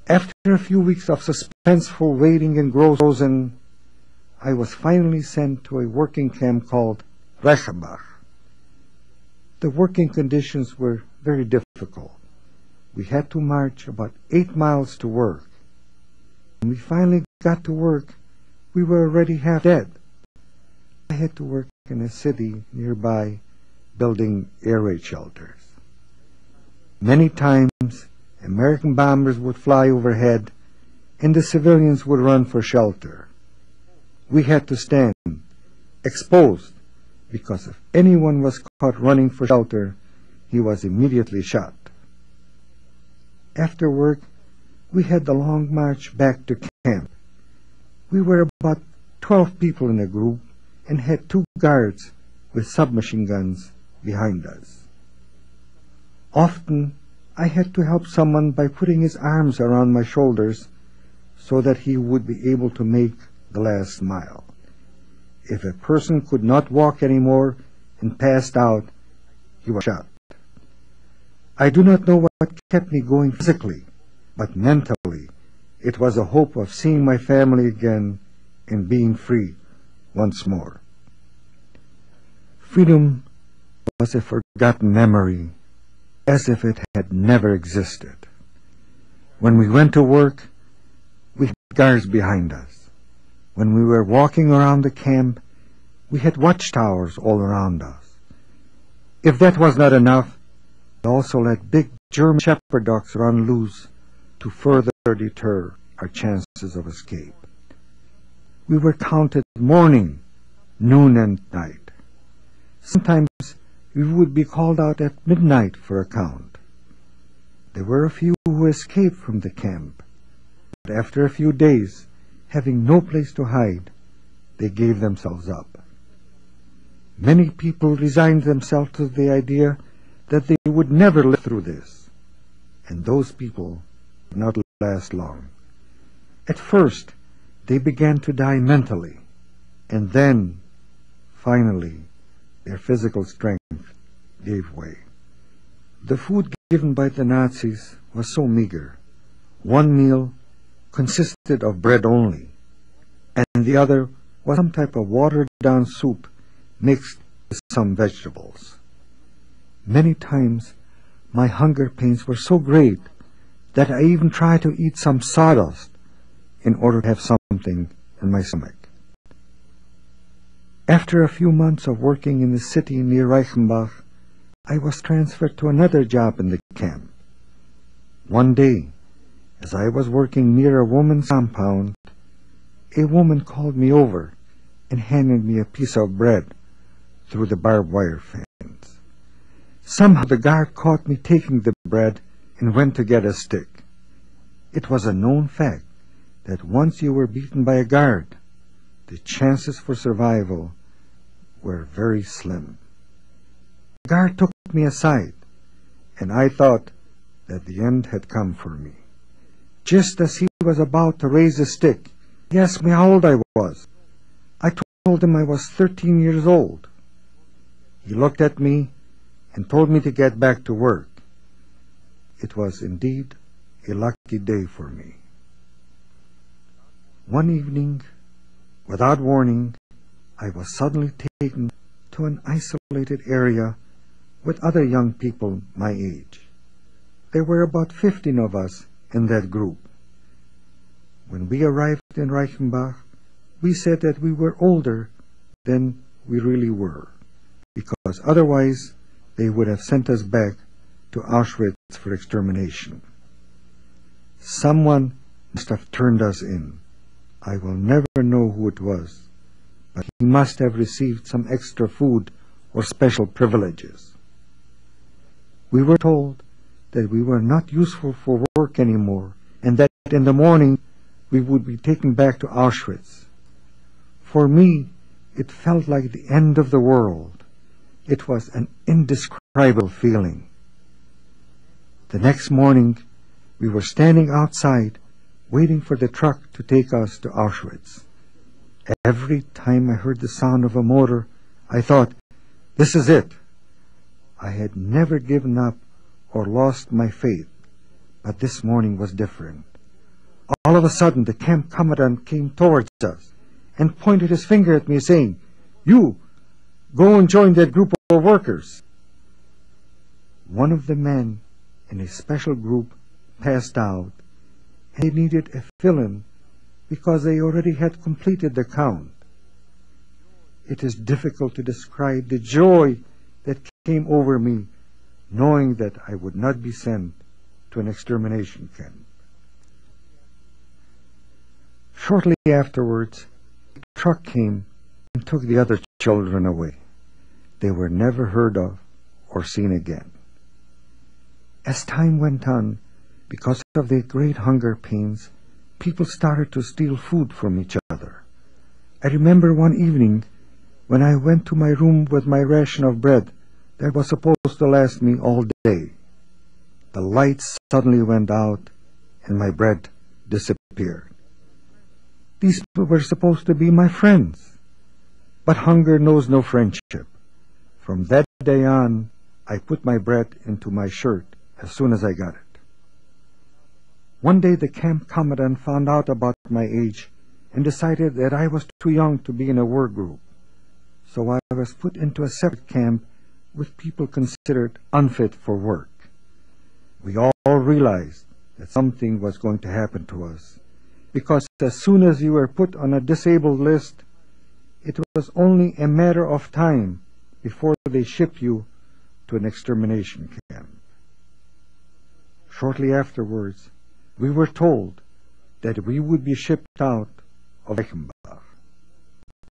After a few weeks of suspenseful waiting in Großen, I was finally sent to a working camp called Reichenbach. The working conditions were very difficult. We had to march about 8 miles to work. When we finally got to work, we were already half dead. I had to work in a city nearby building air raid shelters. Many times, American bombers would fly overhead and the civilians would run for shelter. We had to stand exposed because if anyone was caught running for shelter, he was immediately shot. After work, we had the long march back to camp. We were about 12 people in a group and had 2 guards with submachine guns behind us. Often, I had to help someone by putting his arms around my shoulders so that he would be able to make the last mile. If a person could not walk anymore and passed out, he was shot. I do not know what kept me going physically, but mentally, it was a hope of seeing my family again and being free once more. Freedom was a forgotten memory, as if it had never existed. When we went to work, we had guards behind us. When we were walking around the camp, we had watchtowers all around us. If that was not enough, we also let big German shepherd dogs run loose to further deter our chances of escape. We were counted morning, noon, and night. Sometimes we would be called out at midnight for a count. There were a few who escaped from the camp, but after a few days, having no place to hide, they gave themselves up. Many people resigned themselves to the idea that they would never live through this, and those people did not last long. At first, they began to die mentally, and then, finally, their physical strength gave way. The food given by the Nazis was so meager. One meal consisted of bread only, and the other was some type of watered-down soup mixed with some vegetables. Many times, my hunger pains were so great that I even tried to eat some sawdust in order to have something in my stomach. After a few months of working in the city near Reichenbach, I was transferred to another job in the camp. One day, as I was working near a woman's compound, a woman called me over and handed me a piece of bread through the barbed wire fence. Somehow the guard caught me taking the bread and went to get a stick. It was a known fact that once you were beaten by a guard, the chances for survival were very slim. The guard took me aside, and I thought that the end had come for me. Just as he was about to raise a stick, he asked me how old I was. I told him I was 13 years old. He looked at me and told me to get back to work. It was indeed a lucky day for me. One evening, without warning, I was suddenly taken to an isolated area with other young people my age. There were about 15 of us in that group. When we arrived in Reichenbach, we said that we were older than we really were, because otherwise they would have sent us back to Auschwitz for extermination. Someone must have turned us in. I will never know who it was, but he must have received some extra food or special privileges. We were told that we were not useful for work anymore, and that in the morning we would be taken back to Auschwitz. For me, it felt like the end of the world. It was an indescribable feeling. The next morning, we were standing outside, waiting for the truck to take us to Auschwitz. Every time I heard the sound of a motor, I thought, this is it. I had never given up or lost my faith, but this morning was different. All of a sudden, the camp commandant came towards us and pointed his finger at me, saying, "You, go and join that group of workers." One of the men in a special group passed out, and they needed a fill-in because they already had completed the count. It is difficult to describe the joy that came over me, knowing that I would not be sent to an extermination camp. Shortly afterwards, a truck came and took the other children away. They were never heard of or seen again. As time went on, because of the great hunger pains, people started to steal food from each other. I remember one evening when I went to my room with my ration of bread that was supposed to last me all day. The lights suddenly went out and my bread disappeared. These people were supposed to be my friends, but hunger knows no friendship. From that day on, I put my bread into my shirt as soon as I got it. One day the camp commandant found out about my age and decided that I was too young to be in a work group. So I was put into a separate camp with people considered unfit for work. We all realized that something was going to happen to us, because as soon as you were put on a disabled list, it was only a matter of time before they shipped you to an extermination camp. Shortly afterwards, we were told that we would be shipped out of Reichenbach.